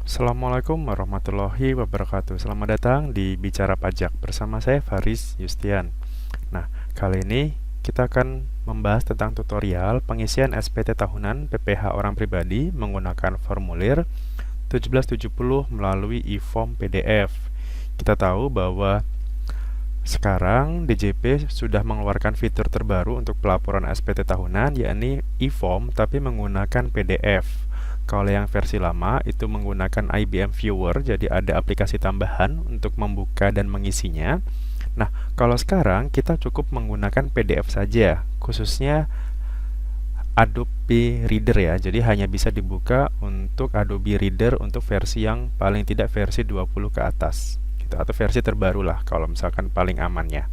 Assalamualaikum warahmatullahi wabarakatuh. Selamat datang di Bicara Pajak bersama saya Faris Yustian. Nah, kali ini kita akan membahas tentang tutorial pengisian SPT tahunan PPh orang pribadi menggunakan formulir 1770 melalui e-form PDF. Kita tahu bahwa sekarang DJP sudah mengeluarkan fitur terbaru untuk pelaporan SPT tahunan, yakni e-form tapi menggunakan PDF. Kalau yang versi lama itu menggunakan IBM Viewer, jadi ada aplikasi tambahan untuk membuka dan mengisinya. Nah, kalau sekarang kita cukup menggunakan PDF saja, khususnya Adobe Reader ya. Jadi hanya bisa dibuka untuk Adobe Reader untuk versi yang paling tidak versi 20 ke atas. Gitu, atau versi terbaru lah kalau misalkan paling amannya.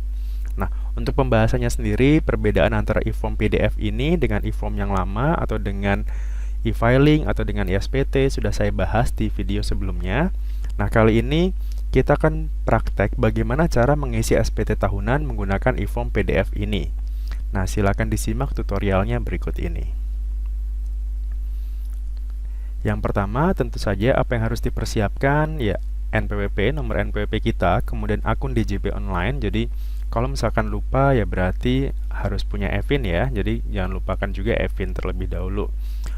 Nah, untuk pembahasannya sendiri, perbedaan antara e-form PDF ini dengan e-form yang lama atau dengan e-filing atau dengan SPT sudah saya bahas di video sebelumnya. Nah, kali ini kita akan praktek bagaimana cara mengisi SPT tahunan menggunakan e-form PDF ini. Nah, silakan disimak tutorialnya berikut ini. Yang pertama, tentu saja apa yang harus dipersiapkan ya NPWP, nomor NPWP kita, kemudian akun DJP online. Jadi kalau misalkan lupa ya berarti harus punya EVIN ya. Jadi jangan lupakan juga EVIN terlebih dahulu.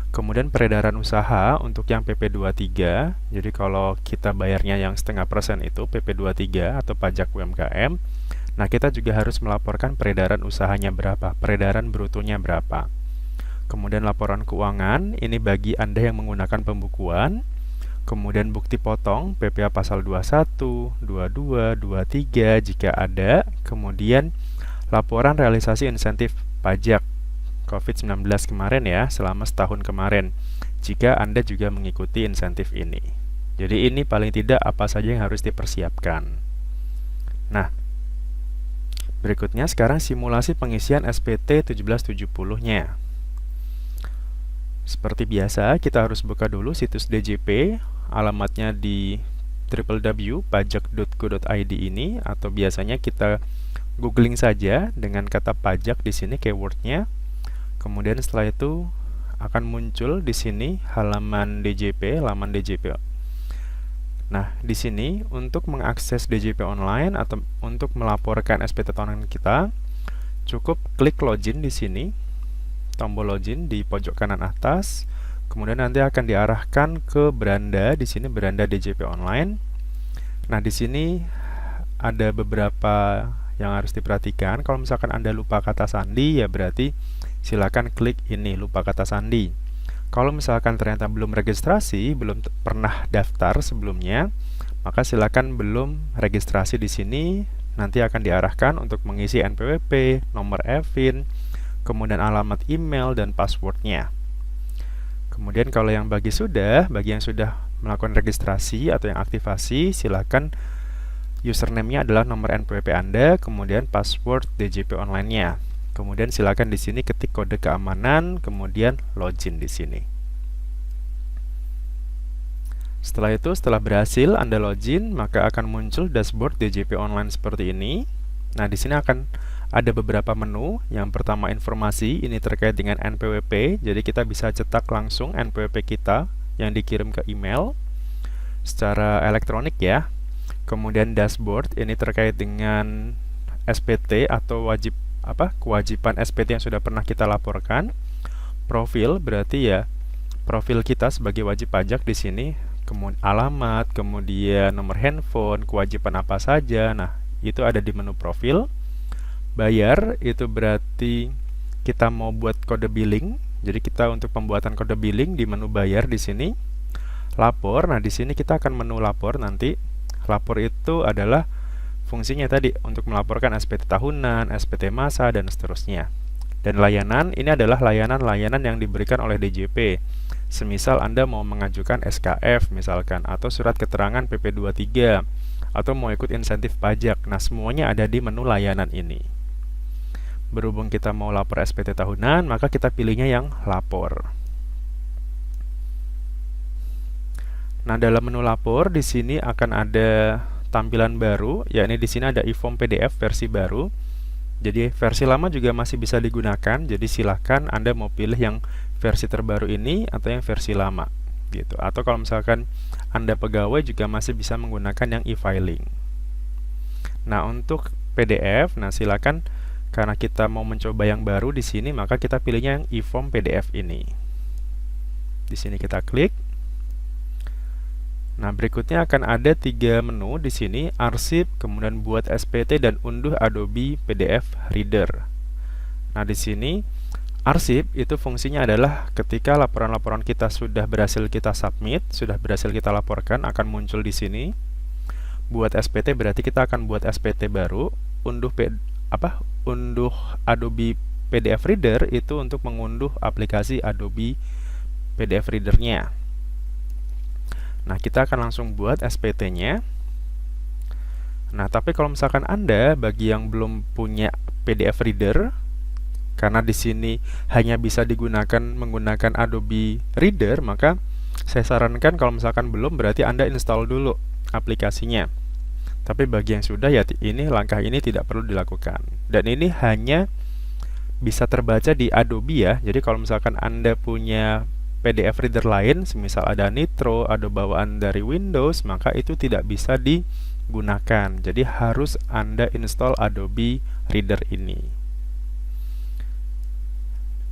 Kemudian peredaran usaha untuk yang PP23, jadi kalau kita bayarnya yang 0,5% itu PP23 atau pajak UMKM, nah kita juga harus melaporkan peredaran usahanya berapa, peredaran brutonya berapa. Kemudian laporan keuangan, ini bagi Anda yang menggunakan pembukuan. Kemudian bukti potong, PPh pasal 21, 22, 23 jika ada. Kemudian laporan realisasi insentif pajak COVID-19 kemarin ya, selama setahun kemarin, jika Anda juga mengikuti insentif ini. Jadi ini paling tidak apa saja yang harus dipersiapkan. Nah, berikutnya sekarang simulasi pengisian SPT 1770-nya. Seperti biasa, kita harus buka dulu situs DJP, alamatnya di www.pajak.go.id ini, atau biasanya kita googling saja dengan kata pajak di sini keywordnya. Kemudian setelah itu akan muncul di sini halaman DJP. Nah, di sini untuk mengakses DJP online atau untuk melaporkan SPT tahunan kita, cukup klik login di sini, tombol login di pojok kanan atas. Kemudian nanti akan diarahkan ke beranda, di sini beranda DJP online. Nah, di sini ada beberapa yang harus diperhatikan. Kalau misalkan Anda lupa kata sandi, ya berarti silakan klik ini, lupa kata sandi. Kalau misalkan ternyata belum registrasi, belum pernah daftar sebelumnya, maka silakan belum registrasi di sini. Nanti akan diarahkan untuk mengisi NPWP, nomor EVIN, kemudian alamat email dan passwordnya. Kemudian kalau yang bagi yang sudah melakukan registrasi atau yang aktivasi, silakan username-nya adalah nomor NPWP Anda, kemudian password DJP online-nya. Kemudian silakan di sini ketik kode keamanan, kemudian login di sini. Setelah berhasil Anda login, maka akan muncul dashboard DJP online seperti ini. Nah, di sini akan ada beberapa menu. Yang pertama informasi, ini terkait dengan NPWP. Jadi kita bisa cetak langsung NPWP kita yang dikirim ke email secara elektronik ya. Kemudian dashboard, ini terkait dengan SPT atau kewajiban SPT yang sudah pernah kita laporkan. Profil berarti ya profil kita sebagai wajib pajak di sini, kemudian alamat, kemudian nomor handphone, kewajiban apa saja. Nah, itu ada di menu profil. Bayar itu berarti kita mau buat kode billing. Jadi kita untuk pembuatan kode billing di menu bayar di sini. Lapor. Nah, di sini kita akan menu lapor nanti. Lapor itu adalah fungsinya tadi untuk melaporkan SPT tahunan, SPT masa, dan seterusnya. Dan layanan, ini adalah layanan-layanan yang diberikan oleh DJP. Semisal Anda mau mengajukan SKF misalkan, atau surat keterangan PP23, atau mau ikut insentif pajak. Nah, semuanya ada di menu layanan ini. Berhubung kita mau lapor SPT tahunan, maka kita pilihnya yang lapor. Nah, dalam menu lapor di sini akan ada tampilan baru, yakni di sini ada e-form PDF versi baru. Jadi versi lama juga masih bisa digunakan. Jadi silahkan Anda mau pilih yang versi terbaru ini atau yang versi lama gitu. Atau kalau misalkan Anda pegawai juga masih bisa menggunakan yang e-filing. Nah, untuk PDF, nah silakan karena kita mau mencoba yang baru di sini, maka kita pilihnya yang e-form PDF ini. Di sini kita klik. Nah, berikutnya akan ada 3 menu di sini, arsip, kemudian buat SPT dan unduh Adobe PDF Reader. Nah, di sini arsip itu fungsinya adalah ketika laporan-laporan kita sudah berhasil kita submit, sudah berhasil kita laporkan, akan muncul di sini. Buat SPT berarti kita akan buat SPT baru. Unduh Adobe PDF Reader itu untuk mengunduh aplikasi Adobe PDF Reader-nya. Nah, kita akan langsung buat SPT-nya. Nah, tapi kalau misalkan Anda bagi yang belum punya PDF Reader, karena di sini hanya bisa digunakan menggunakan Adobe Reader, maka saya sarankan kalau misalkan belum berarti Anda install dulu aplikasinya. Tapi bagi yang sudah ya langkah ini tidak perlu dilakukan. Dan ini hanya bisa terbaca di Adobe ya. Jadi kalau misalkan Anda punya PDF Reader lain, semisal ada Nitro, ada bawaan dari Windows, maka itu tidak bisa digunakan. Jadi harus Anda install Adobe Reader ini.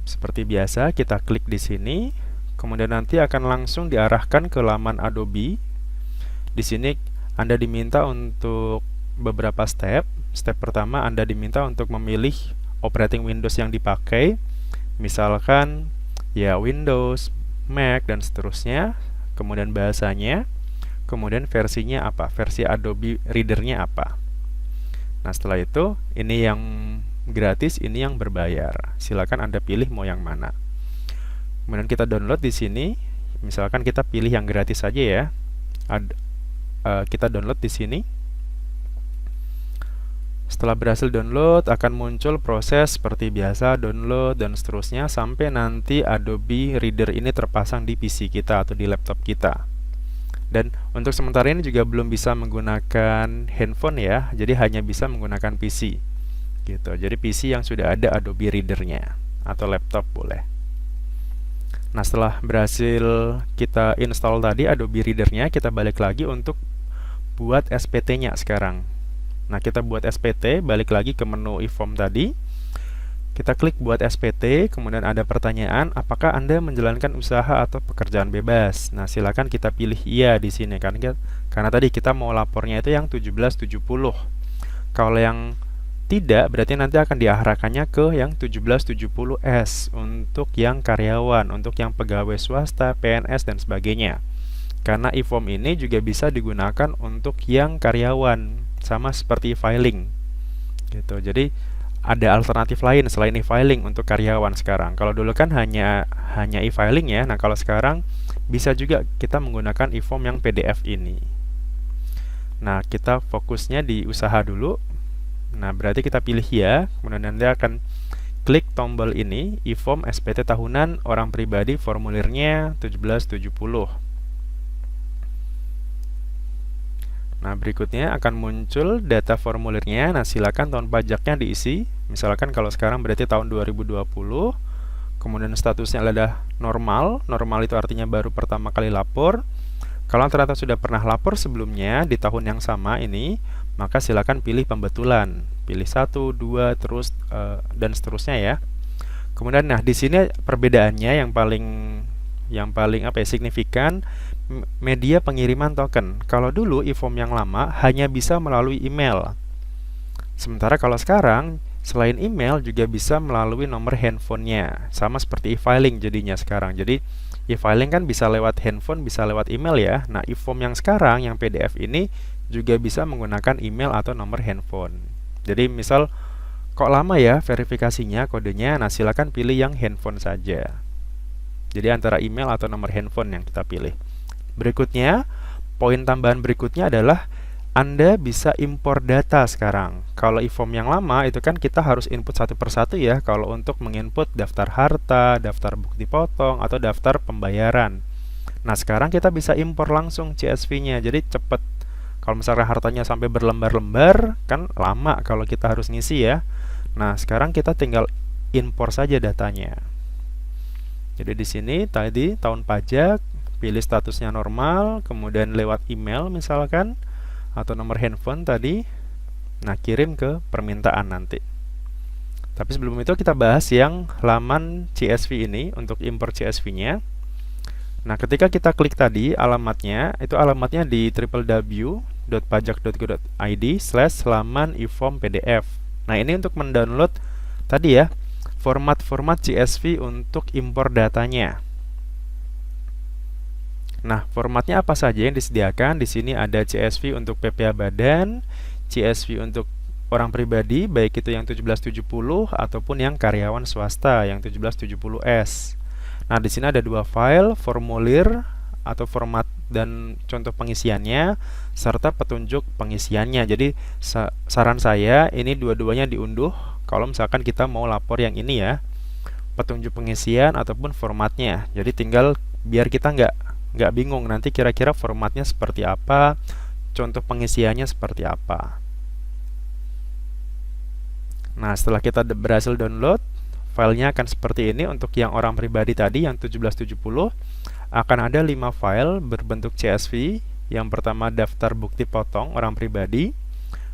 Seperti biasa, kita klik di sini, kemudian nanti akan langsung diarahkan ke laman Adobe. Di sini Anda diminta untuk beberapa step. Step pertama, Anda diminta untuk memilih operating Windows yang dipakai. Misalkan ya Windows, Mac, dan seterusnya, kemudian bahasanya, kemudian versinya apa, versi Adobe Reader-nya apa. Nah, setelah itu, ini yang gratis, ini yang berbayar. Silakan Anda pilih mau yang mana. Kemudian kita download di sini, misalkan kita pilih yang gratis saja ya. Kita download di sini. Setelah berhasil download, akan muncul proses seperti biasa, download dan seterusnya sampai nanti Adobe Reader ini terpasang di PC kita atau di laptop kita. Dan untuk sementara ini juga belum bisa menggunakan handphone ya, jadi hanya bisa menggunakan PC. Gitu. Jadi PC yang sudah ada Adobe Reader-nya atau laptop boleh. Nah, setelah berhasil kita install tadi Adobe Reader-nya, kita balik lagi untuk buat SPT-nya sekarang. Nah, kita buat SPT, balik lagi ke menu e-form tadi. Kita klik buat SPT, kemudian ada pertanyaan, apakah Anda menjalankan usaha atau pekerjaan bebas? Nah, silakan kita pilih iya di sini karena tadi kita mau lapornya itu yang 1770. Kalau yang tidak, berarti nanti akan diarahkannya ke yang 1770S untuk yang karyawan, untuk yang pegawai swasta, PNS dan sebagainya. Karena e-form ini juga bisa digunakan untuk yang karyawan, sama seperti e-filing gitu. Jadi ada alternatif lain selain e-filing untuk karyawan sekarang. Kalau dulu kan hanya e-filing ya. Nah, kalau sekarang bisa juga kita menggunakan e-form yang PDF ini. Nah, kita fokusnya di usaha dulu. Nah, berarti kita pilih ya. Kemudian nanti akan klik tombol ini, e-form SPT tahunan orang pribadi, formulirnya 1770. Nah, berikutnya akan muncul data formulirnya. Nah, silakan tahun pajaknya diisi. Misalkan kalau sekarang berarti tahun 2020. Kemudian statusnya adalah normal. Normal itu artinya baru pertama kali lapor. Kalau ternyata sudah pernah lapor sebelumnya di tahun yang sama ini, maka silakan pilih pembetulan. Pilih 1, 2, terus dan seterusnya ya. Kemudian nah, di sini perbedaannya yang paling signifikan media pengiriman token. Kalau dulu e-form yang lama hanya bisa melalui email. Sementara kalau sekarang selain email juga bisa melalui nomor handphonenya. Sama seperti e-filing jadinya sekarang. Jadi e-filing kan bisa lewat handphone, bisa lewat email ya. Nah, e-form yang sekarang yang PDF ini juga bisa menggunakan email atau nomor handphone. Jadi misal kok lama ya verifikasinya kodenya, nah silakan pilih yang handphone saja. Jadi antara email atau nomor handphone yang kita pilih. Berikutnya, poin tambahan berikutnya adalah Anda bisa impor data sekarang. Kalau e-form yang lama itu kan kita harus input satu persatu ya. Kalau untuk menginput daftar harta, daftar bukti potong, atau daftar pembayaran. Nah, sekarang kita bisa impor langsung CSV-nya. Jadi cepat. Kalau misalnya hartanya sampai berlembar-lembar, kan lama kalau kita harus ngisi ya. Nah, sekarang kita tinggal impor saja datanya. Jadi di sini tadi tahun pajak, pilih statusnya normal, kemudian lewat email misalkan, atau nomor handphone tadi. Nah, kirim ke permintaan nanti. Tapi sebelum itu kita bahas yang laman CSV ini untuk import CSV-nya. Nah, ketika kita klik tadi alamatnya, itu alamatnya di www.pajak.go.id/laman e-form PDF. Nah, ini untuk mendownload tadi ya, format-format CSV untuk impor datanya. Nah, formatnya apa saja yang disediakan? Di sini ada CSV untuk PPA Badan, CSV untuk orang pribadi, baik itu yang 1770 ataupun yang karyawan swasta yang 1770S. Nah, di sini ada dua file, formulir atau format dan contoh pengisiannya serta petunjuk pengisiannya. Jadi saran saya ini dua-duanya diunduh kalau misalkan kita mau lapor yang ini ya, petunjuk pengisian ataupun formatnya. Jadi tinggal biar kita nggak bingung nanti kira-kira formatnya seperti apa, contoh pengisiannya seperti apa. Nah, setelah kita berhasil download, filenya akan seperti ini. Untuk yang orang pribadi tadi yang 1770 akan ada 5 file berbentuk CSV. Yang pertama daftar bukti potong orang pribadi,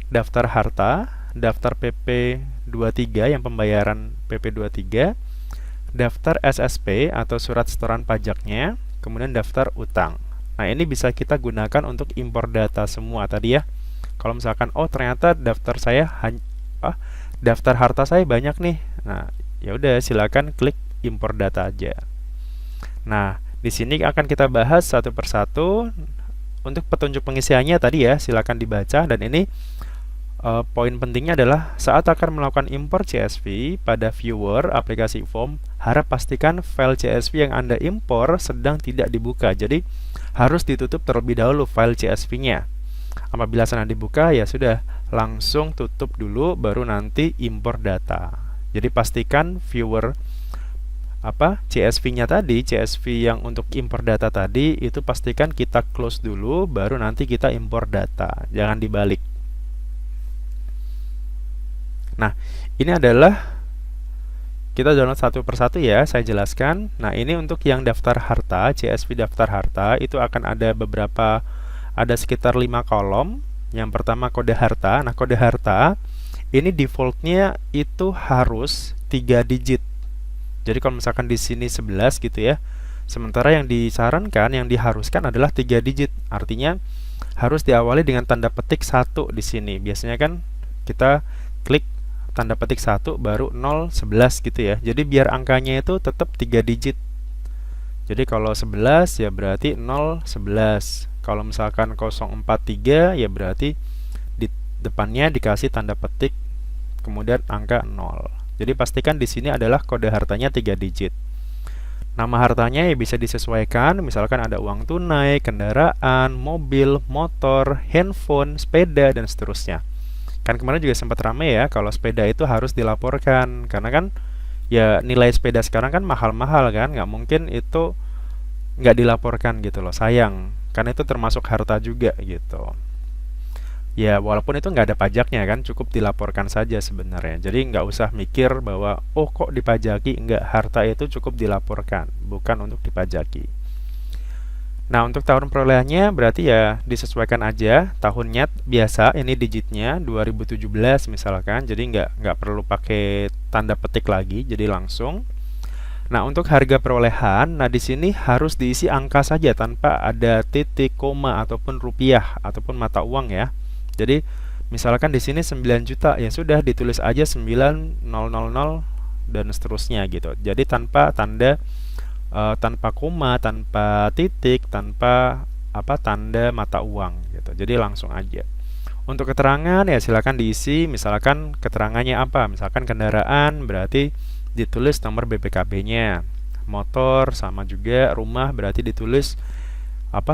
daftar harta, daftar PP23 yang pembayaran PP23, daftar SSP atau surat setoran pajaknya, kemudian daftar utang. Nah, ini bisa kita gunakan untuk impor data semua tadi ya. Kalau misalkan ternyata daftar harta saya banyak nih. Nah, ya udah silakan klik impor data aja. Nah, di sini akan kita bahas satu persatu. Untuk petunjuk pengisiannya tadi ya, silakan dibaca. Dan ini poin pentingnya adalah saat akan melakukan impor CSV pada viewer aplikasi form, harap pastikan file CSV yang Anda impor sedang tidak dibuka. Jadi harus ditutup terlebih dahulu file CSV-nya. Apabila sedang dibuka, ya sudah langsung tutup dulu, baru nanti impor data. Jadi pastikan viewer CSV-nya tadi, CSV yang untuk impor data tadi itu pastikan kita close dulu, baru nanti kita impor data. Jangan dibalik. Nah, ini adalah kita download satu persatu ya, saya jelaskan. Nah, ini untuk yang daftar harta, CSV daftar harta itu akan ada ada sekitar 5 kolom. Yang pertama kode harta. Nah, kode harta ini defaultnya itu harus 3 digit. Jadi kalau misalkan di sini 11 gitu ya. Sementara yang disarankan, yang diharuskan adalah 3 digit. Artinya harus diawali dengan tanda petik 1 di sini. Biasanya kan kita klik tanda petik 1 baru 0 11 gitu ya. Jadi biar angkanya itu tetap 3 digit. Jadi kalau 11 ya berarti 0 11. Kalau misalkan 043 ya berarti di depannya dikasih tanda petik kemudian angka 0. Jadi pastikan di sini adalah kode hartanya 3 digit. Nama hartanya ya bisa disesuaikan, misalkan ada uang tunai, kendaraan, mobil, motor, handphone, sepeda dan seterusnya. Kan kemarin juga sempat ramai ya kalau sepeda itu harus dilaporkan, karena kan ya nilai sepeda sekarang kan mahal-mahal kan, nggak mungkin itu nggak dilaporkan gitu loh, sayang. Karena itu termasuk harta juga gitu. Ya walaupun itu nggak ada pajaknya kan, cukup dilaporkan saja sebenarnya. Jadi nggak usah mikir bahwa kok dipajaki, nggak, harta itu cukup dilaporkan, bukan untuk dipajaki. Nah, untuk tahun perolehannya berarti ya disesuaikan aja tahunnya biasa, ini digitnya 2017 misalkan, jadi nggak perlu pakai tanda petik lagi, jadi langsung. Nah, untuk harga perolehan, nah di sini harus diisi angka saja tanpa ada titik, koma ataupun rupiah ataupun mata uang ya. Jadi misalkan di sini 9 juta, ya sudah ditulis aja 9.000 dan seterusnya gitu. Jadi tanpa tanda tanpa koma, tanpa titik, tanpa tanda mata uang gitu. Jadi langsung aja. Untuk keterangan ya silakan diisi, misalkan keterangannya apa? Misalkan kendaraan berarti ditulis nomor BPKB-nya. Motor sama juga, rumah berarti ditulis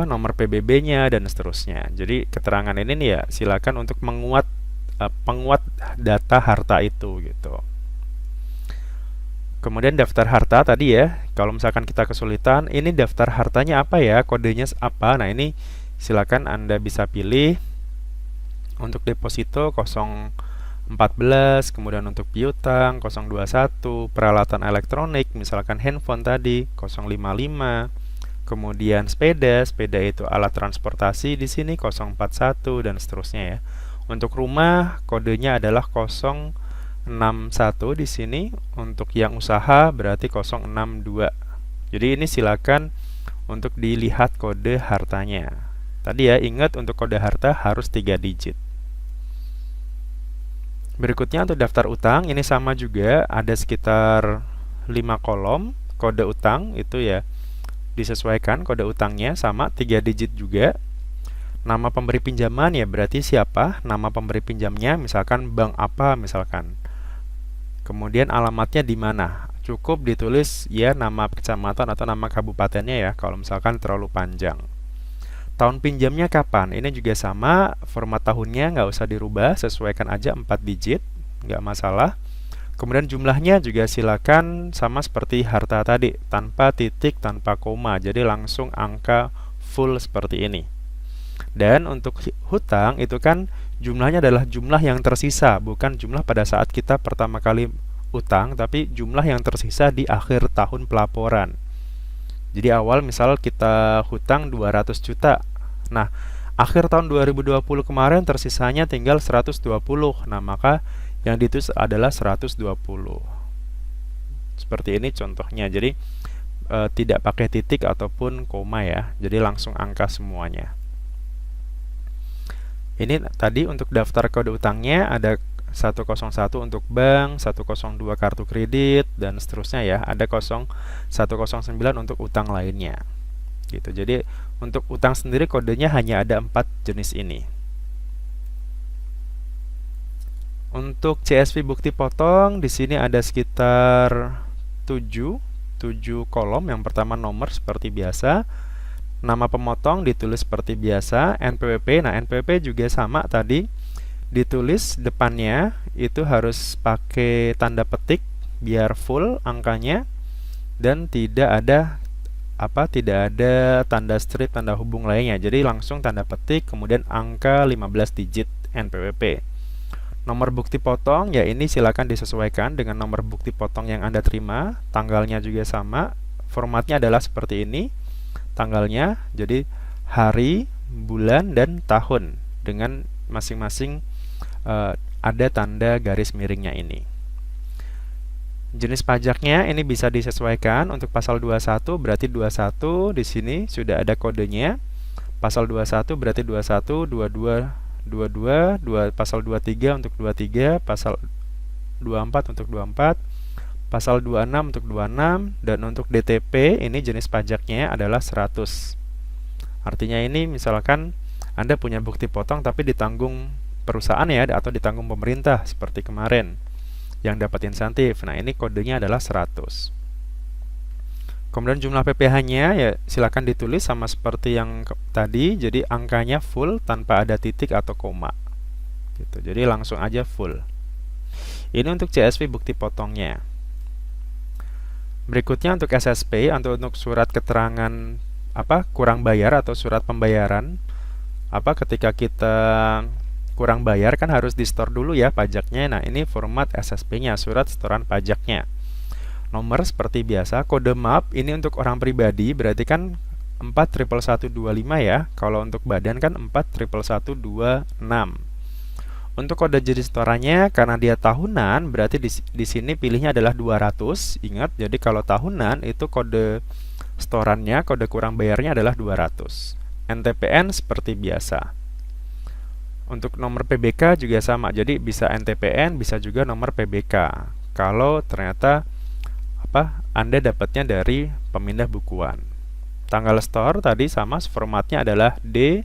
nomor PBB-nya dan seterusnya. Jadi keterangan ini nih ya silakan untuk penguat data harta itu gitu. Kemudian daftar harta tadi ya, kalau misalkan kita kesulitan, ini daftar hartanya apa ya, kodenya apa. Nah, ini silakan Anda bisa pilih. Untuk deposito 014, kemudian untuk piutang 021, peralatan elektronik misalkan handphone tadi 055, Kemudian sepeda itu alat transportasi di sini 041 dan seterusnya ya. Untuk rumah kodenya adalah 061 di sini. Untuk yang usaha berarti 062. Jadi ini silakan untuk dilihat kode hartanya. Tadi ya, ingat untuk kode harta harus 3 digit. Berikutnya untuk daftar utang, ini sama juga, ada sekitar 5 kolom. Kode utang itu ya disesuaikan, kode utangnya sama 3 digit juga. Nama pemberi pinjaman ya berarti siapa, nama pemberi pinjamnya, misalkan bank apa misalkan. Kemudian alamatnya di mana. Cukup ditulis ya nama kecamatan atau nama kabupatennya ya kalau misalkan terlalu panjang. Tahun pinjamnya kapan? Ini juga sama, format tahunnya nggak usah dirubah, sesuaikan aja 4 digit, nggak masalah. Kemudian jumlahnya juga silakan sama seperti harta tadi, tanpa titik, tanpa koma, jadi langsung angka full seperti ini. Dan untuk hutang itu kan jumlahnya adalah jumlah yang tersisa, bukan jumlah pada saat kita pertama kali utang, tapi jumlah yang tersisa di akhir tahun pelaporan. Jadi awal misal kita hutang 200 juta. Nah, akhir tahun 2020 kemarin tersisanya tinggal 120. Nah, maka yang ditulis adalah 120. Seperti ini contohnya. Jadi tidak pakai titik ataupun koma ya. Jadi langsung angka semuanya. Ini tadi untuk daftar kode utangnya ada 101 untuk bank, 102 kartu kredit dan seterusnya ya. Ada 109 untuk utang lainnya. Gitu. Jadi untuk utang sendiri kodenya hanya ada 4 jenis ini. Untuk CSV bukti potong di sini ada sekitar 7 kolom. Yang pertama nomor seperti biasa. Nama pemotong ditulis seperti biasa, NPWP. Nah, NPWP juga sama tadi. Ditulis depannya itu harus pakai tanda petik biar full angkanya dan tidak ada tanda strip, tanda hubung lainnya. Jadi langsung tanda petik kemudian angka 15 digit NPWP. Nomor bukti potong ya ini silakan disesuaikan dengan nomor bukti potong yang Anda terima. Tanggalnya juga sama. Formatnya adalah seperti ini. Tanggalnya jadi hari, bulan dan tahun dengan masing-masing ada tanda garis miringnya ini. Jenis pajaknya ini bisa disesuaikan. Untuk pasal 21 berarti 21 di sini sudah ada kodenya. Pasal 21 berarti 21, 22, pasal 23 untuk 23, pasal 24 untuk 24, pasal 26 untuk 26, dan untuk DTP ini jenis pajaknya adalah 100. Artinya ini misalkan Anda punya bukti potong tapi ditanggung perusahaan ya atau ditanggung pemerintah seperti kemarin yang dapat insentif. Nah, ini kodenya adalah 100. Kemudian jumlah PPh-nya ya silakan ditulis sama seperti yang tadi, jadi angkanya full tanpa ada titik atau koma. Gitu. Jadi langsung aja full. Ini untuk CSV bukti potongnya. Berikutnya untuk SSP atau untuk surat keterangan kurang bayar atau surat pembayaran. Ketika kita kurang bayar kan harus di-store dulu ya pajaknya. Nah, ini format SSP-nya, surat setoran pajaknya. Nomor seperti biasa, kode MAP ini untuk orang pribadi berarti kan 411125 ya. Kalau untuk badan kan 411126. Untuk kode jenis setorannya karena dia tahunan berarti di sini pilihnya adalah 200. Ingat, jadi kalau tahunan itu kode setorannya, kode kurang bayarnya adalah 200. NTPN seperti biasa. Untuk nomor PBK juga sama. Jadi bisa NTPN, bisa juga nomor PBK. Kalau ternyata Anda dapatnya dari pemindah bukuan. Tanggal store tadi sama, formatnya adalah D,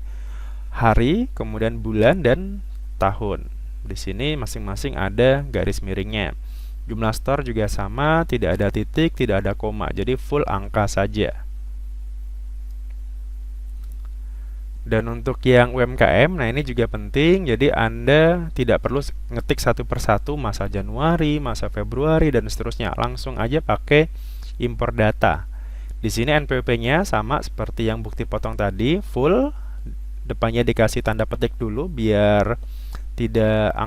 hari, kemudian bulan dan tahun. Di sini masing-masing ada garis miringnya. Jumlah store juga sama, tidak ada titik, tidak ada koma. Jadi full angka saja. Dan untuk yang UMKM, nah ini juga penting. Jadi Anda tidak perlu ngetik satu persatu masa Januari, masa Februari dan seterusnya. Langsung aja pakai impor data. Di sini NPWP-nya sama seperti yang bukti potong tadi, full. Depannya dikasih tanda petik dulu biar tidak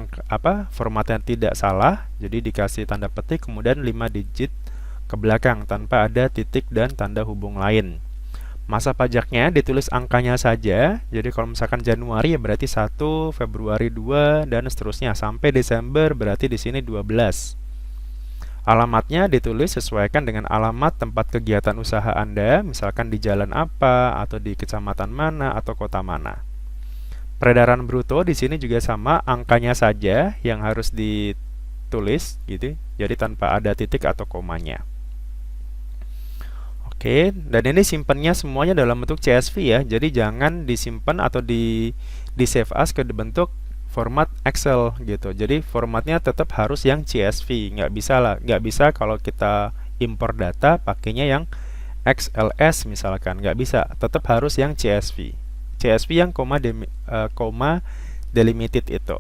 formatnya tidak salah. Jadi dikasih tanda petik kemudian 5 digit ke belakang tanpa ada titik dan tanda hubung lain. Masa pajaknya ditulis angkanya saja. Jadi kalau misalkan Januari ya berarti 1, Februari 2 dan seterusnya sampai Desember berarti di sini 12. Alamatnya ditulis sesuaikan dengan alamat tempat kegiatan usaha Anda, misalkan di jalan apa atau di kecamatan mana atau kota mana. Peredaran bruto di sini juga sama, angkanya saja yang harus ditulis gitu. Jadi tanpa ada titik atau komanya. Oke, dan ini simpannya semuanya dalam bentuk CSV ya. Jadi jangan disimpan atau di save as ke bentuk format Excel gitu. Jadi formatnya tetap harus yang CSV. Nggak bisa kalau kita impor data pakainya yang XLS misalkan. Nggak bisa, tetap harus yang CSV. CSV yang koma delimited itu.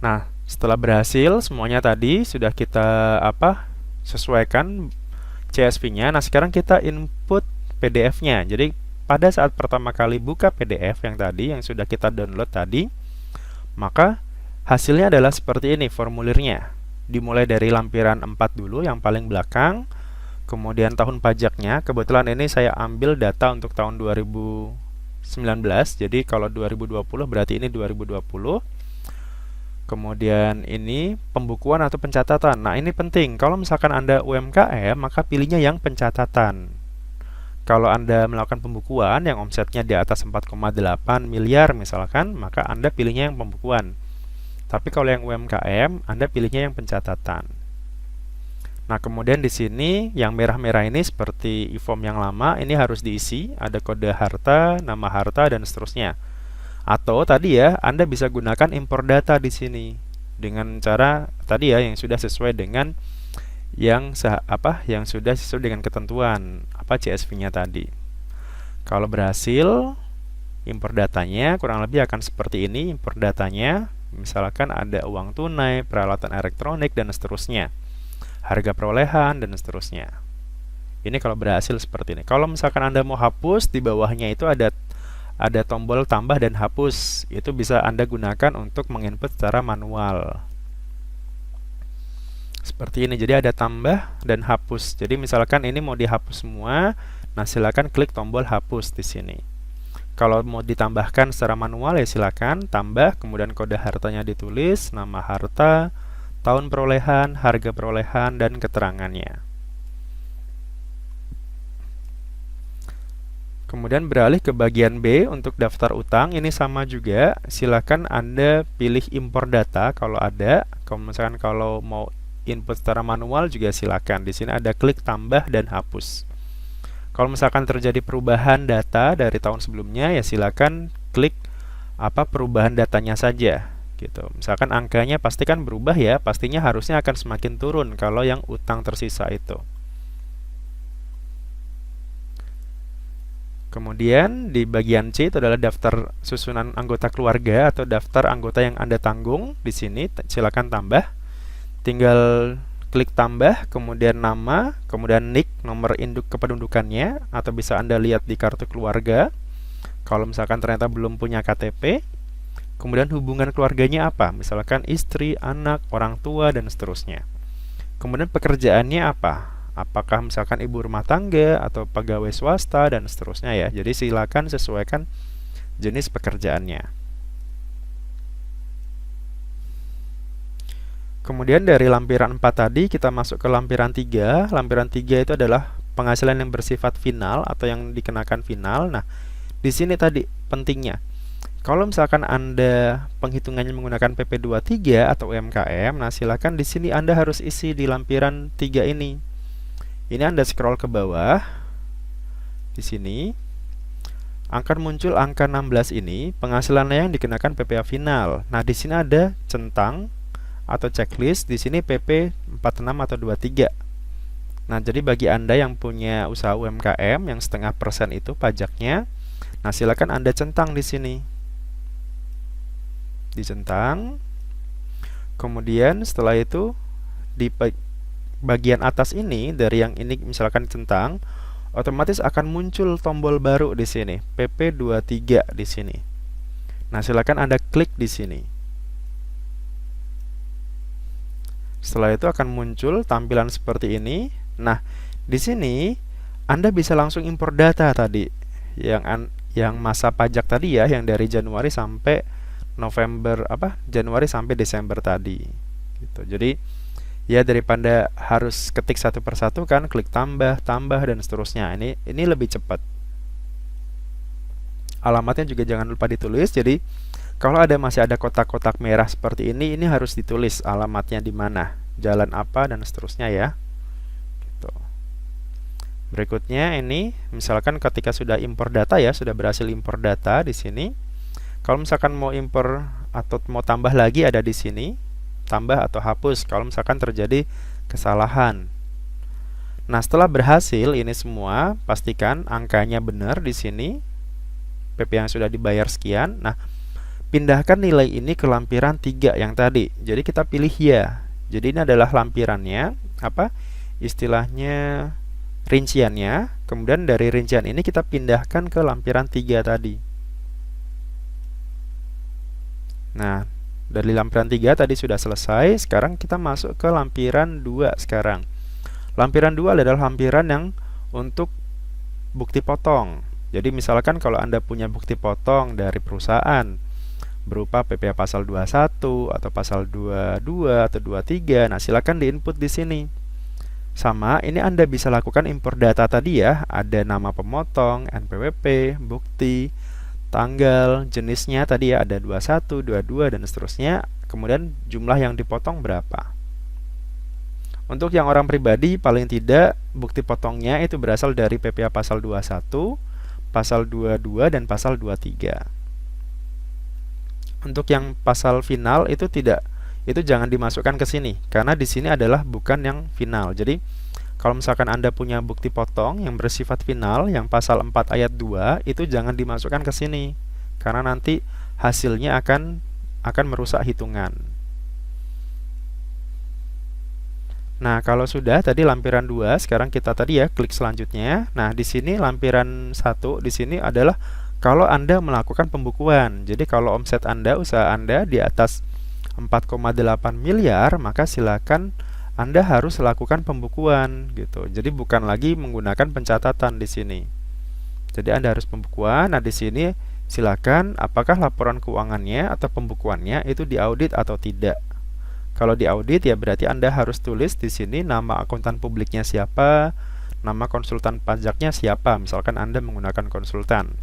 Nah, setelah berhasil semuanya tadi sudah kita sesuaikan CSV-nya. Nah, sekarang kita input PDF-nya. Jadi pada saat pertama kali buka PDF yang tadi, yang sudah kita download tadi, maka hasilnya adalah seperti ini formulirnya. Dimulai dari lampiran 4 dulu, yang paling belakang, kemudian tahun pajaknya. Kebetulan ini saya ambil data untuk tahun 2019, jadi kalau 2020 berarti ini 2020. Kemudian ini pembukuan atau pencatatan. Nah, ini penting. Kalau misalkan Anda UMKM, maka pilihnya yang pencatatan. Kalau Anda melakukan pembukuan yang omsetnya di atas 4,8 miliar misalkan, maka Anda pilihnya yang pembukuan. Tapi kalau yang UMKM, Anda pilihnya yang pencatatan. Nah, kemudian di sini yang merah-merah ini seperti e-form yang lama, ini harus diisi, ada kode harta, nama harta dan seterusnya. Atau tadi ya, Anda bisa gunakan impor data di sini dengan cara tadi ya yang sudah sesuai dengan yang sudah sesuai dengan ketentuan CSV-nya tadi. Kalau berhasil impor datanya kurang lebih akan seperti ini impor datanya. Misalkan ada uang tunai, peralatan elektronik dan seterusnya. Harga perolehan dan seterusnya. Ini kalau berhasil seperti ini. Kalau misalkan Anda mau hapus, di bawahnya itu ada tombol tambah dan hapus. Itu bisa Anda gunakan untuk menginput secara manual. Seperti ini, jadi ada tambah dan hapus. Jadi misalkan ini mau dihapus semua, nah silakan klik tombol hapus di sini. Kalau mau ditambahkan secara manual ya silakan tambah, kemudian kode hartanya ditulis, nama harta, tahun perolehan, harga perolehan dan keterangannya. Kemudian beralih ke bagian B untuk daftar utang, ini sama juga, silakan Anda pilih impor data kalau ada. Misalkan kalau mau input secara manual juga silakan. Di sini ada klik tambah dan hapus. Kalau misalkan terjadi perubahan data dari tahun sebelumnya ya silakan klik perubahan datanya saja gitu. Misalkan angkanya pasti kan berubah ya, pastinya harusnya akan semakin turun kalau yang utang tersisa itu. Kemudian di bagian C itu adalah daftar susunan anggota keluarga atau daftar anggota yang Anda tanggung. Di sini silakan tambah. Tinggal klik tambah, kemudian nama, kemudian NIK, nomor induk kependudukannya, atau bisa Anda lihat di kartu keluarga. Kalau misalkan ternyata belum punya KTP, kemudian hubungan keluarganya apa? Misalkan istri, anak, orang tua, dan seterusnya. Kemudian pekerjaannya apa? Apakah misalkan ibu rumah tangga atau pegawai swasta dan seterusnya ya. Jadi silakan sesuaikan jenis pekerjaannya. Kemudian dari lampiran 4 tadi kita masuk ke lampiran 3. Lampiran 3 itu adalah penghasilan yang bersifat final atau yang dikenakan final. Nah, di sini tadi pentingnya. Kalau misalkan Anda penghitungannya menggunakan PP23 atau UMKM, nah silakan di sini Anda harus isi di lampiran 3 ini. Ini Anda scroll ke bawah. Di sini akan muncul angka 16 ini, penghasilannya yang dikenakan PPh final. Nah, di sini ada centang atau checklist, di sini PP 46 atau 23. Nah, jadi bagi Anda yang punya usaha UMKM yang 0,5% itu pajaknya, nah silakan Anda centang di sini. Dicentang. Kemudian setelah itu di bagian atas ini dari yang ini misalkan centang, otomatis akan muncul tombol baru di sini, PP23 di sini. Nah, silakan Anda klik di sini. Setelah itu akan muncul tampilan seperti ini. Nah, di sini Anda bisa langsung impor data tadi yang masa pajak tadi ya, yang dari Januari sampai November Januari sampai Desember tadi gitu. Jadi ya daripada harus ketik satu persatu kan, klik tambah, tambah dan seterusnya. Ini lebih cepat. Alamatnya juga jangan lupa ditulis. Jadi kalau masih ada kotak-kotak merah seperti ini harus ditulis alamatnya di mana, jalan apa dan seterusnya ya. Gitu. Berikutnya ini misalkan ketika sudah impor data ya, sudah berhasil impor data di sini. Kalau misalkan mau impor atau mau tambah lagi ada di sini, tambah atau hapus kalau misalkan terjadi kesalahan. Nah, setelah berhasil ini semua, pastikan angkanya benar di sini. PP yang sudah dibayar sekian. Nah, pindahkan nilai ini ke lampiran 3 yang tadi. Jadi kita pilih ya. Jadi ini adalah lampirannya, istilahnya rinciannya. Kemudian dari rincian ini kita pindahkan ke lampiran 3 tadi. Nah, dari lampiran 3 tadi sudah selesai. Sekarang kita masuk ke lampiran 2 sekarang. Lampiran 2 adalah lampiran yang untuk bukti potong. Jadi misalkan kalau Anda punya bukti potong dari perusahaan berupa PPh pasal 21 atau pasal 22 atau 23, nah silakan diinput di sini. Sama, ini Anda bisa lakukan impor data tadi ya, ada nama pemotong, NPWP, bukti, tanggal, jenisnya tadi ya ada 21, 22 dan seterusnya, kemudian jumlah yang dipotong berapa. Untuk yang orang pribadi paling tidak bukti potongnya itu berasal dari PPh pasal 21, pasal 22 dan pasal 23. Untuk yang pasal final itu jangan dimasukkan ke sini karena di sini adalah bukan yang final. Jadi kalau misalkan Anda punya bukti potong yang bersifat final yang pasal 4 ayat 2 itu jangan dimasukkan ke sini karena nanti hasilnya akan merusak hitungan. Nah, kalau sudah tadi lampiran 2, sekarang kita tadi ya klik selanjutnya. Nah, di sini lampiran 1 di sini adalah kalau Anda melakukan pembukuan. Jadi kalau omset Anda, usaha Anda di atas 4,8 miliar, maka silakan Anda harus lakukan pembukuan gitu. Jadi bukan lagi menggunakan pencatatan di sini. Jadi Anda harus pembukuan. Nah, di sini silakan apakah laporan keuangannya atau pembukuannya itu diaudit atau tidak. Kalau diaudit ya berarti Anda harus tulis di sini nama akuntan publiknya siapa, nama konsultan pajaknya siapa, misalkan Anda menggunakan konsultan.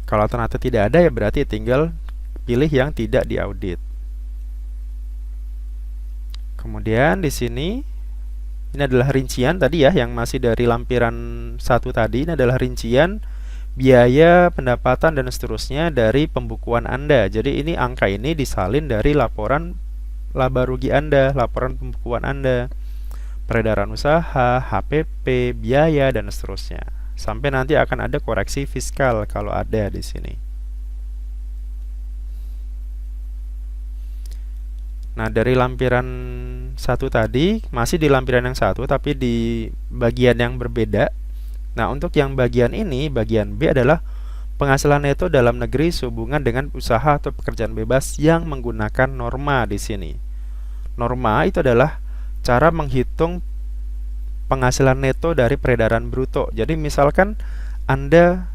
Kalau ternyata tidak ada ya berarti tinggal pilih yang tidak diaudit. Kemudian di sini ini adalah rincian tadi ya yang masih dari lampiran 1 tadi, ini adalah rincian biaya, pendapatan dan seterusnya dari pembukuan Anda. Jadi ini angka ini disalin dari laporan laba rugi Anda, laporan pembukuan Anda, peredaran usaha, HPP, biaya dan seterusnya. Sampai nanti akan ada koreksi fiskal kalau ada di sini. Nah, dari lampiran 1 tadi masih di lampiran yang 1 tapi di bagian yang berbeda. Nah, untuk yang bagian ini, bagian B adalah penghasilan neto dalam negeri sehubungan dengan usaha atau pekerjaan bebas yang menggunakan norma di sini. Norma itu adalah cara menghitung penghasilan neto dari peredaran bruto. Jadi misalkan Anda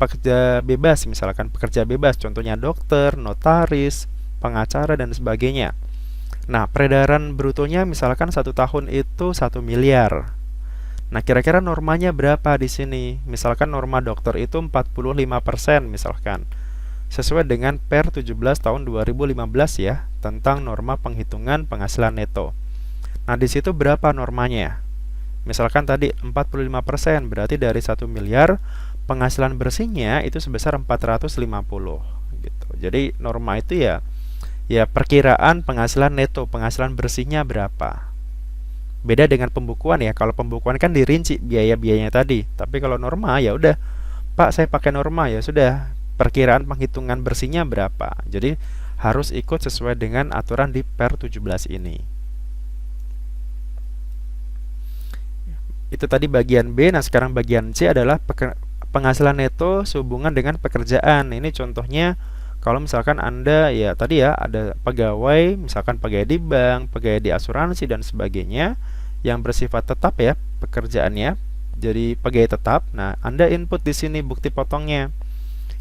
pekerja bebas, misalkan pekerja bebas, contohnya dokter, notaris, pengacara dan sebagainya. Nah, peredaran brutonya misalkan 1 tahun itu 1 miliar. Nah, kira-kira normanya berapa di sini? Misalkan norma dokter itu 45% misalkan. Sesuai dengan Per 17 tahun 2015 ya, tentang norma penghitungan penghasilan neto. Nah, di situ berapa normanya? Misalkan tadi 45%, berarti dari 1 miliar penghasilan bersihnya itu sebesar 450 gitu. Jadi norma itu ya perkiraan penghasilan neto, penghasilan bersihnya berapa. Beda dengan pembukuan ya. Kalau pembukuan kan dirinci biaya-biayanya tadi. Tapi kalau norma ya udah, Pak saya pakai norma ya sudah, perkiraan penghitungan bersihnya berapa. Jadi harus ikut sesuai dengan aturan di Per 17 ini. Itu tadi bagian B. Nah, sekarang bagian C adalah penghasilan neto sehubungan dengan pekerjaan. Ini contohnya kalau misalkan Anda ya tadi ya ada pegawai, misalkan pegawai di bank, pegawai di asuransi dan sebagainya yang bersifat tetap ya, pekerjaannya jadi pegawai tetap. Nah, Anda input di sini bukti potongnya.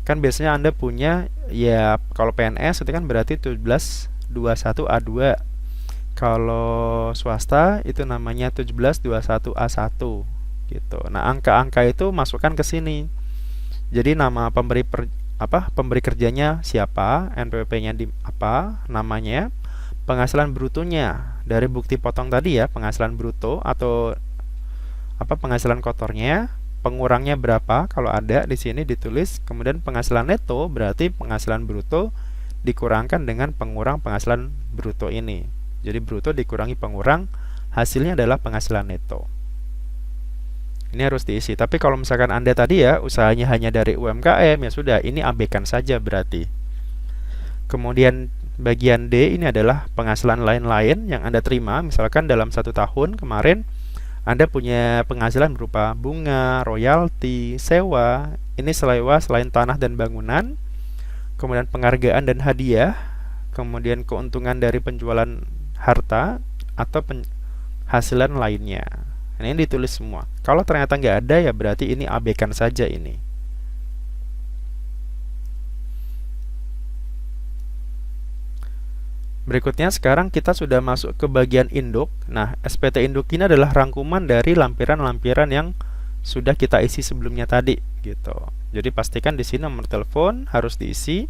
Kan biasanya Anda punya, ya kalau PNS itu kan berarti 1721A2. Kalau swasta itu namanya 1721A1 gitu. Nah, angka-angka itu masukkan ke sini. Jadi nama pemberi kerjanya siapa, NPWP-nya di apa, namanya, penghasilan brutonya dari bukti potong tadi ya, penghasilan bruto atau penghasilan kotornya, pengurangnya berapa kalau ada di sini ditulis, kemudian penghasilan neto berarti penghasilan bruto dikurangkan dengan pengurang penghasilan bruto ini. Jadi bruto dikurangi pengurang, hasilnya adalah penghasilan neto. Ini harus diisi. Tapi kalau misalkan Anda tadi ya usahanya hanya dari UMKM, ya sudah, ini abaikan saja berarti. Kemudian bagian D ini adalah penghasilan lain-lain yang Anda terima. Misalkan dalam 1 tahun kemarin Anda punya penghasilan berupa bunga, royalti, sewa, ini selain tanah dan bangunan, kemudian penghargaan dan hadiah, kemudian keuntungan dari penjualan harta atau penghasilan lainnya. Ini ditulis semua. Kalau ternyata nggak ada, ya berarti ini abaikan saja ini. Berikutnya sekarang kita sudah masuk ke bagian induk. Nah, SPT induk ini adalah rangkuman dari lampiran-lampiran yang sudah kita isi sebelumnya tadi, gitu. Jadi pastikan di sini nomor telepon harus diisi.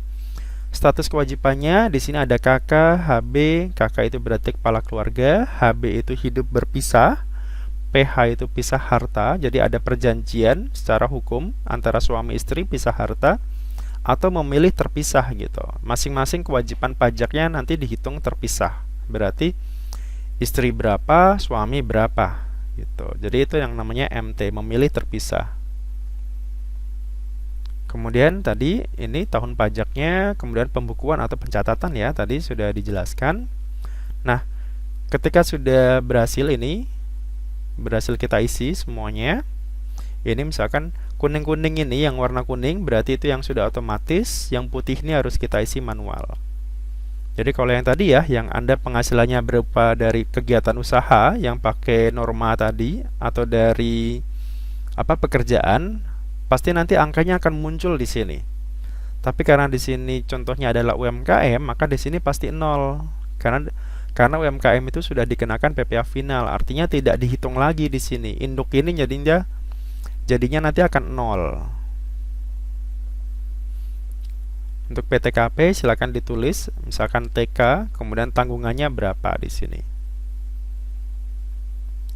Status kewajibannya di sini ada KK, HB. KK itu berarti kepala keluarga, HB itu hidup berpisah, PH itu pisah harta. Jadi ada perjanjian secara hukum antara suami istri pisah harta atau memilih terpisah gitu. Masing-masing kewajiban pajaknya nanti dihitung terpisah. Berarti istri berapa, suami berapa gitu. Jadi itu yang namanya MT, memilih terpisah. Kemudian tadi ini tahun pajaknya, kemudian pembukuan atau pencatatan ya, tadi sudah dijelaskan. Nah, ketika sudah berhasil kita isi semuanya. Ini misalkan kuning-kuning ini, yang warna kuning berarti itu yang sudah otomatis, yang putih ini harus kita isi manual. Jadi kalau yang tadi ya, yang Anda penghasilannya berupa dari kegiatan usaha yang pakai norma tadi atau dari pekerjaan, pasti nanti angkanya akan muncul di sini. Tapi karena di sini contohnya adalah UMKM, maka di sini pasti 0. Karena UMKM itu sudah dikenakan PPh final, artinya tidak dihitung lagi di sini. Induk ini jadinya nanti akan 0. Untuk PTKP silakan ditulis, misalkan TK, kemudian tanggungannya berapa di sini.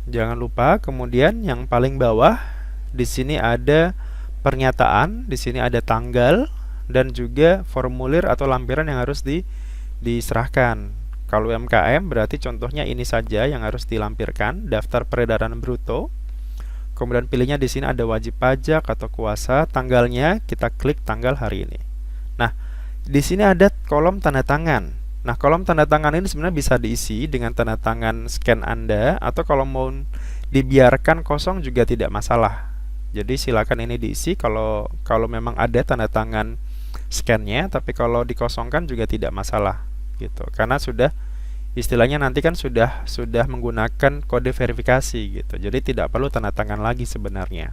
Jangan lupa kemudian yang paling bawah di sini ada pernyataan, di sini ada tanggal dan juga formulir atau lampiran yang harus diserahkan. Kalau UMKM berarti contohnya ini saja yang harus dilampirkan, daftar peredaran bruto. Kemudian pilihnya di sini ada wajib pajak atau kuasa, tanggalnya kita klik tanggal hari ini. Nah, di sini ada kolom tanda tangan. Nah, kolom tanda tangan ini sebenarnya bisa diisi dengan tanda tangan scan Anda, atau kalau mau dibiarkan kosong juga tidak masalah. Jadi silakan ini diisi kalau memang ada tanda tangan scan-nya, tapi kalau dikosongkan juga tidak masalah gitu. Karena sudah istilahnya nanti kan sudah menggunakan kode verifikasi gitu. Jadi tidak perlu tanda tangan lagi sebenarnya.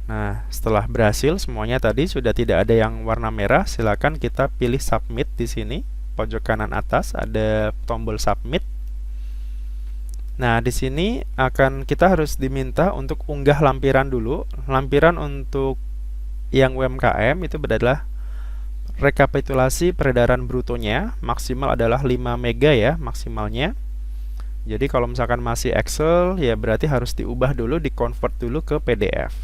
Nah, setelah berhasil semuanya tadi sudah tidak ada yang warna merah, silakan kita pilih submit di sini. Pojok kanan atas ada tombol submit. Nah, di sini kita harus diminta untuk unggah lampiran dulu. Lampiran untuk yang UMKM itu adalah rekapitulasi peredaran brutonya, maksimal adalah 5 mega ya maksimalnya. Jadi kalau misalkan masih Excel, ya berarti harus diubah dulu, di-convert dulu ke PDF.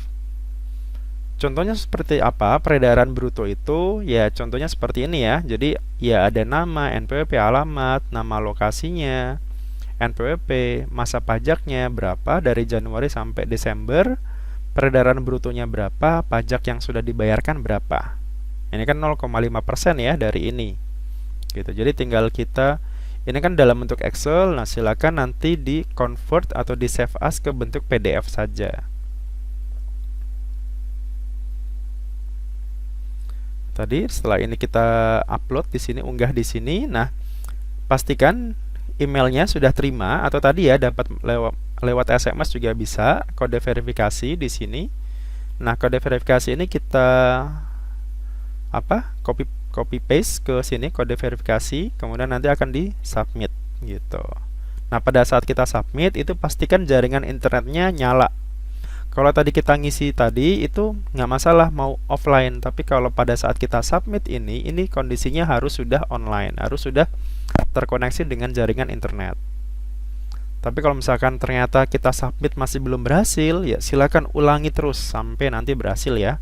Contohnya seperti apa peredaran bruto itu? Ya contohnya seperti ini ya. Jadi ya ada nama, NPWP, alamat, nama lokasinya, NPWP, masa pajaknya berapa dari Januari sampai Desember, peredaran brutonya berapa, pajak yang sudah dibayarkan berapa. Ini kan 0,5% ya dari ini. Gitu. Jadi tinggal kita, ini kan dalam bentuk Excel, nah silakan nanti di-convert atau di-save as ke bentuk PDF saja. Tadi setelah ini kita upload di sini, unggah di sini. Nah, pastikan emailnya sudah terima atau tadi ya dapat lewat SMS juga bisa, kode verifikasi di sini. Nah, kode verifikasi ini kita copy paste ke sini kode verifikasi, kemudian nanti akan di submit gitu. Nah, pada saat kita submit itu pastikan jaringan internetnya nyala. Kalau tadi kita ngisi tadi itu nggak masalah mau offline, tapi kalau pada saat kita submit ini kondisinya harus sudah online, harus sudah terkoneksi dengan jaringan internet. Tapi kalau misalkan ternyata kita submit masih belum berhasil, ya silakan ulangi terus sampai nanti berhasil ya.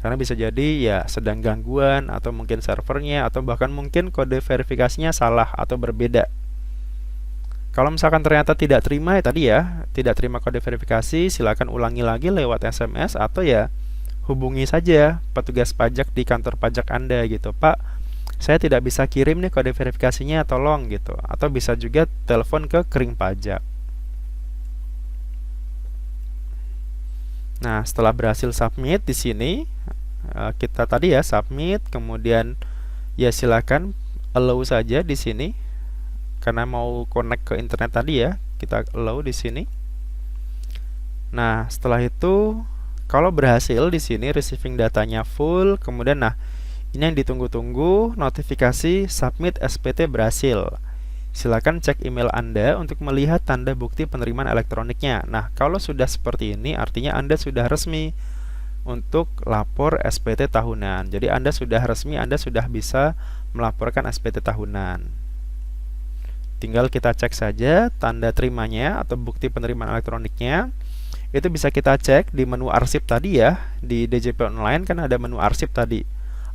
Karena bisa jadi ya sedang gangguan atau mungkin servernya atau bahkan mungkin kode verifikasinya salah atau berbeda. Kalau misalkan ternyata tidak terima ya tadi ya, tidak terima kode verifikasi, silakan ulangi lagi lewat SMS atau ya hubungi saja petugas pajak di kantor pajak Anda gitu. Pak, saya tidak bisa kirim nih kode verifikasinya, tolong gitu. Atau bisa juga telepon ke Kering Pajak. Nah, setelah berhasil submit di sini, kita tadi ya submit, kemudian ya silakan allow saja di sini. Karena mau connect ke internet tadi ya, kita allow di sini. Nah, setelah itu kalau berhasil di sini receiving datanya full, kemudian nah ini yang ditunggu-tunggu, notifikasi submit SPT berhasil. Silakan cek email Anda untuk melihat tanda bukti penerimaan elektroniknya. Nah, kalau sudah seperti ini artinya Anda sudah resmi untuk lapor SPT tahunan. Jadi Anda sudah resmi, Anda sudah bisa melaporkan SPT tahunan. Tinggal kita cek saja tanda terimanya atau bukti penerimaan elektroniknya. Itu bisa kita cek di menu arsip tadi ya, di DJP Online kan ada menu arsip tadi.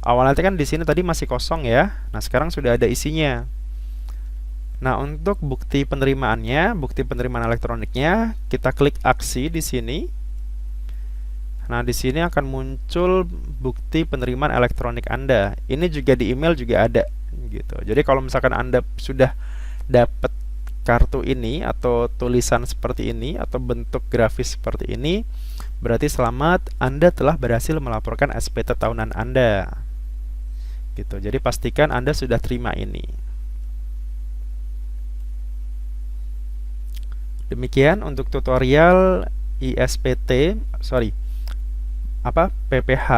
Awalnya kan di sini tadi masih kosong ya. Nah, sekarang sudah ada isinya. Nah, untuk bukti penerimaannya, bukti penerimaan elektroniknya, kita klik aksi di sini. Nah, di sini akan muncul bukti penerimaan elektronik Anda. Ini juga di email juga ada gitu. Jadi kalau misalkan Anda sudah dapat kartu ini atau tulisan seperti ini atau bentuk grafis seperti ini, berarti selamat, Anda telah berhasil melaporkan SPT tahunan Anda. Gitu. Jadi pastikan Anda sudah terima ini. Demikian untuk tutorial PPH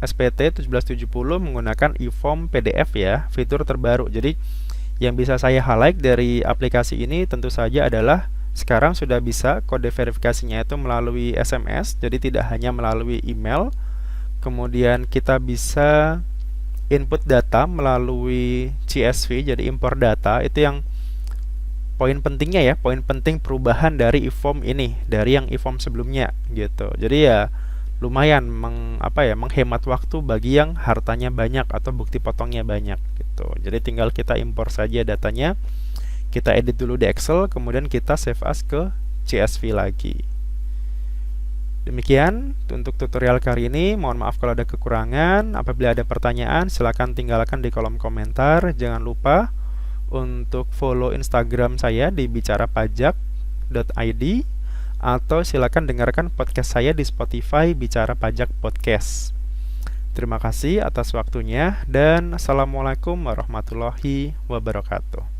SPT 1770 menggunakan e-form PDF ya, fitur terbaru. Jadi yang bisa saya highlight dari aplikasi ini tentu saja adalah sekarang sudah bisa kode verifikasinya itu melalui SMS, jadi tidak hanya melalui email. Kemudian kita bisa input data melalui CSV, jadi impor data. Itu yang poin pentingnya ya, poin penting perubahan dari e-form ini dari yang e-form sebelumnya gitu. Jadi ya lumayan menghemat waktu bagi yang hartanya banyak atau bukti potongnya banyak gitu. Jadi tinggal kita impor saja datanya, kita edit dulu di Excel, kemudian kita save as ke CSV lagi. Demikian untuk tutorial kali ini. Mohon maaf kalau ada kekurangan. Apabila ada pertanyaan, silakan tinggalkan di kolom komentar. Jangan lupa untuk follow Instagram saya di bicarapajak.id, atau silakan dengarkan podcast saya di Spotify Bicara Pajak Podcast. Terima kasih atas waktunya dan Assalamualaikum warahmatullahi wabarakatuh.